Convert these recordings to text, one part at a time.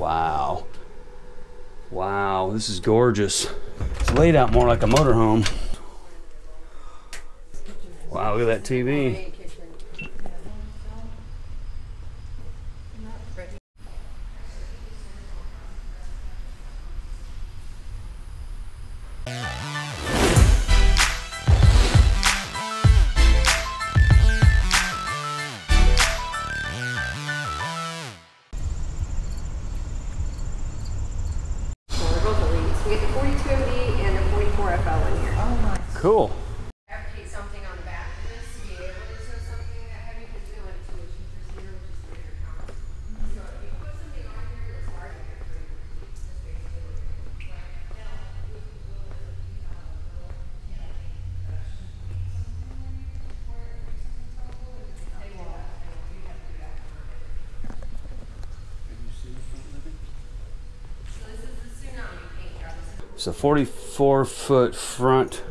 Wow. Wow, this is gorgeous. It's laid out more like a motorhome. Wow, look at that TV. We get the 42MD and the 44Fl in here. Oh, nice. Cool. Advocate something on the back of this to be able to show something that heavy because we don't want it too much for 0, just 300 pounds. So if you put something on here that's large enough for you, that's basically what you're doing. It's a 44-foot front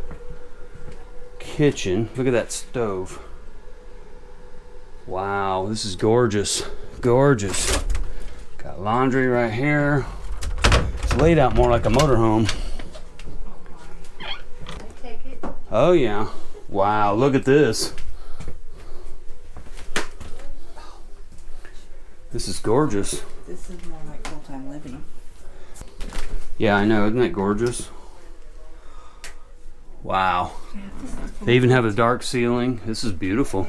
kitchen. Look at that stove. Wow, this is gorgeous. Gorgeous. Got laundry right here. It's laid out more like a motorhome. I take it. Oh yeah. Wow, look at this. This is gorgeous. This is more like full-time living. Yeah, I know. Isn't that gorgeous? Wow. They even have a dark ceiling. This is beautiful.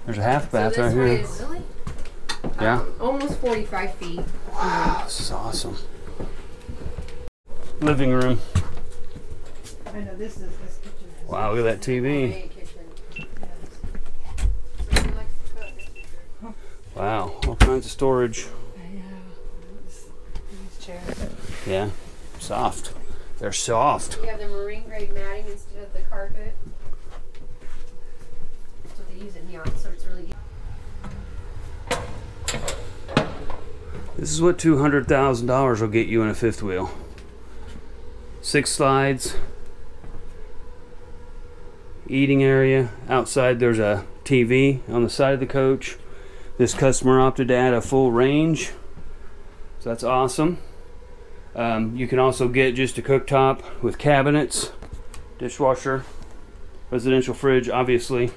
There's a half bath right here. Really, Yeah. almost 45 feet. This is awesome. Living room. I know this kitchen is. Wow, look at that TV. Wow, all kinds of storage. I know. These chairs. Yeah, soft. They're soft. We have the marine grade matting instead of the carpet. That's what they use it neon, so it's really This is what $200,000 will get you in a fifth wheel. 6 slides. Eating area. Outside there's a TV on the side of the coach. This customer opted to add a full range. So that's awesome. You can also get just a cooktop with cabinets, dishwasher, residential fridge, obviously.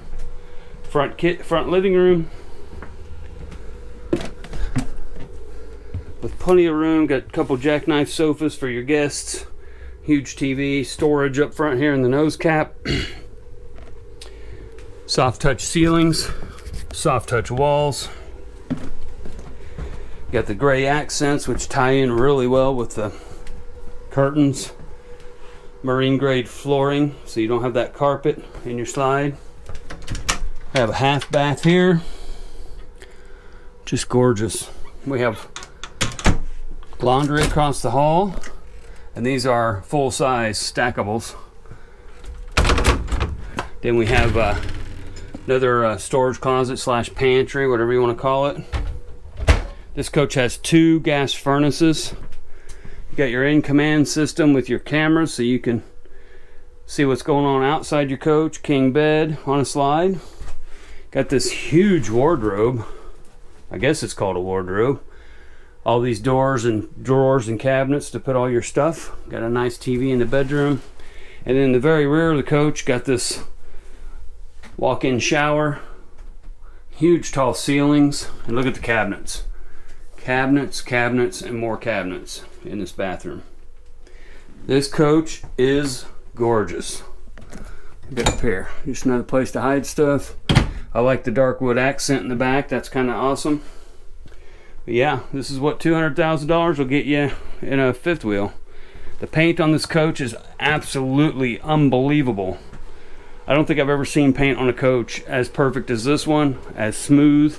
Front living room with plenty of room. Got a couple jackknife sofas for your guests. Huge TV, storage up front here in the nose cap. Soft touch ceilings, soft touch walls. Got the gray accents which tie in really well with the curtains. Marine grade flooring so you don't have that carpet in your slide. I have a half bath here. Just gorgeous. We have laundry across the hall, and these are full-size stackables. Then we have another storage closet slash pantry, whatever you want to call it. This coach has 2 gas furnaces. You got your in-command system with your cameras so you can see what's going on outside your coach. King bed on a slide. Got this huge wardrobe. I guess it's called a wardrobe. All these doors and drawers and cabinets to put all your stuff. Got a nice TV in the bedroom. And then in the very rear of the coach, got this walk-in shower. Huge tall ceilings. And look at the cabinets. Cabinets, cabinets, and more cabinets in this bathroom. This coach is gorgeous. Get up here. Just another place to hide stuff. I like the dark wood accent in the back. That's kind of awesome. But yeah, this is what $200,000 will get you in a fifth wheel. The paint on this coach is absolutely unbelievable. I don't think I've ever seen paint on a coach as perfect as this one, as smooth.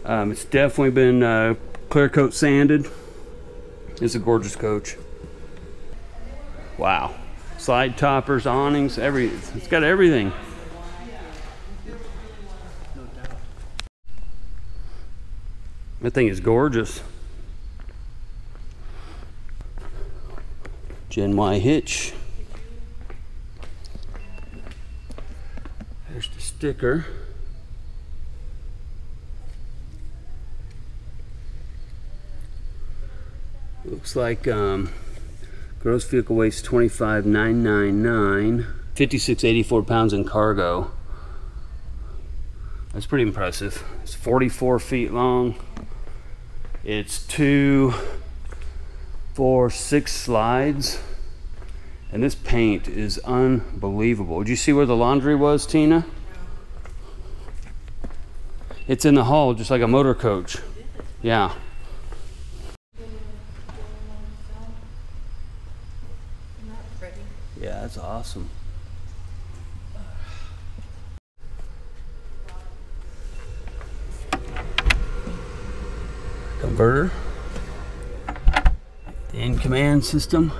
It's definitely been clear coat sanded. It's a gorgeous coach. Wow. Slide toppers, awnings, it's got everything. That thing is gorgeous. Gen Y hitch. There's the sticker. Looks like gross vehicle weight 25,999, 5684 pounds in cargo. That's pretty impressive. It's 44 feet long. It's 2, 4, 6 slides. And this paint is unbelievable. Did you see where the laundry was, Tina? It's in the hall, just like a motor coach. Yeah. Yeah, that's awesome. Converter. The in-command system.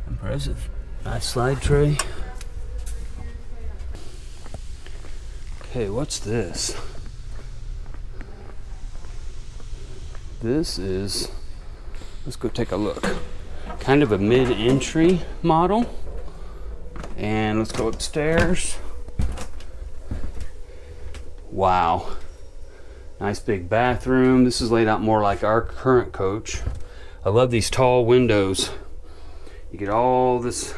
Impressive. Nice slide tray. Okay, what's this? This is, let's go take a look. Kind of a mid-entry model. And let's go upstairs. Wow. Nice big bathroom. This is laid out more like our current coach. I love these tall windows. You get all this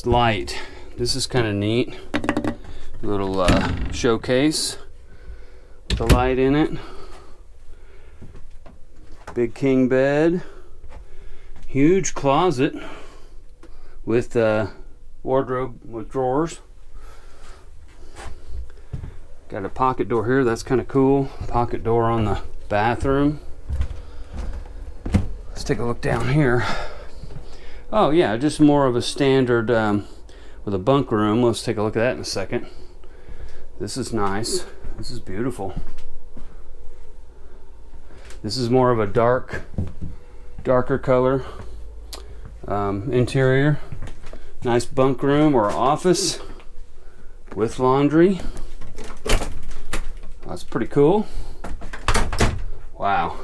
light. This is kind of neat. Little showcase with a light in it. Big king bed. Huge closet with wardrobe with drawers. Got a pocket door here, that's kind of cool. Pocket door on the bathroom. Let's take a look down here. Oh yeah, just more of a standard with a bunk room. Let's take a look at that in a second. This is nice. This is beautiful. This is more of a darker color interior. Nice bunk room or office with laundry. That's pretty cool. Wow.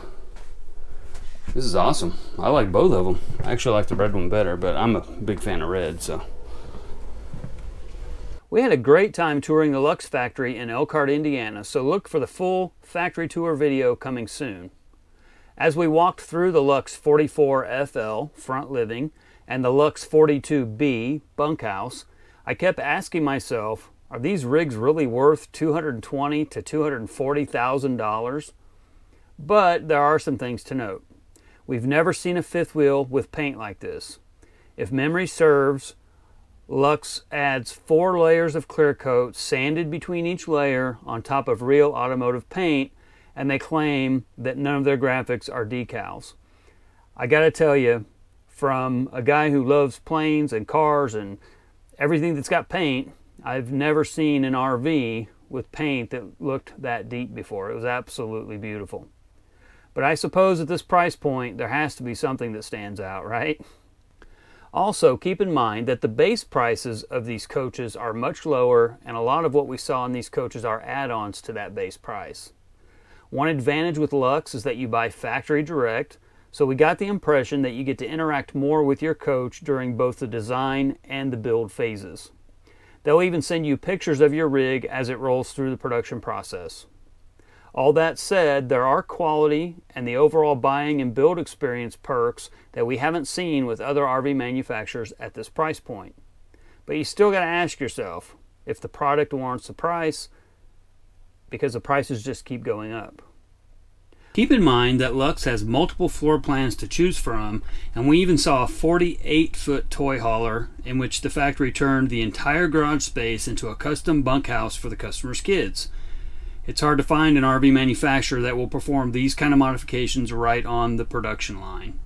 This is awesome. I like both of them. I actually like the red one better, but I'm a big fan of red, so. We had a great time touring the Luxe factory in Elkhart, Indiana, so look for the full factory tour video coming soon. As we walked through the Luxe 44Fl front living and the Luxe 42B bunkhouse, I kept asking myself, are these rigs really worth $220,000 to $240,000? But there are some things to note. We've never seen a fifth wheel with paint like this. If memory serves, Luxe adds 4 layers of clear coat sanded between each layer on top of real automotive paint, and they claim that none of their graphics are decals. I gotta tell you, from a guy who loves planes and cars and everything that's got paint, I've never seen an RV with paint that looked that deep before. It was absolutely beautiful. But I suppose at this price point, there has to be something that stands out, right? Also, keep in mind that the base prices of these coaches are much lower, and a lot of what we saw in these coaches are add-ons to that base price. One advantage with Luxe is that you buy factory direct, so we got the impression that you get to interact more with your coach during both the design and the build phases. They'll even send you pictures of your rig as it rolls through the production process. All that said, there are quality and the overall buying and build experience perks that we haven't seen with other RV manufacturers at this price point. But you still got to ask yourself if the product warrants the price, because the prices just keep going up. Keep in mind that Luxe has multiple floor plans to choose from, and we even saw a 48-foot toy hauler in which the factory turned the entire garage space into a custom bunkhouse for the customer's kids. It's hard to find an RV manufacturer that will perform these kind of modifications right on the production line.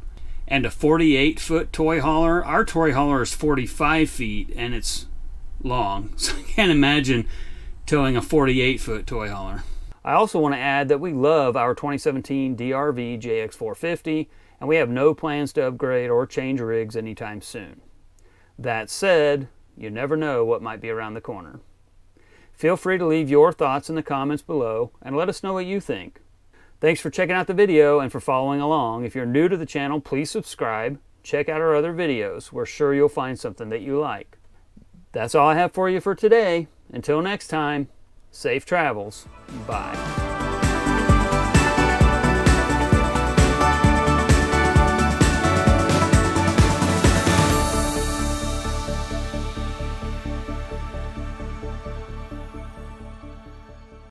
And a 48-foot toy hauler, our toy hauler is 45 feet and it's long, so I can't imagine towing a 48-foot toy hauler. I also want to add that we love our 2017 DRV JX450, and we have no plans to upgrade or change rigs anytime soon. That said, you never know what might be around the corner. Feel free to leave your thoughts in the comments below and let us know what you think. Thanks for checking out the video and for following along. If you're new to the channel, please subscribe. Check out our other videos. We're sure you'll find something that you like. That's all I have for you for today. Until next time, safe travels. Bye.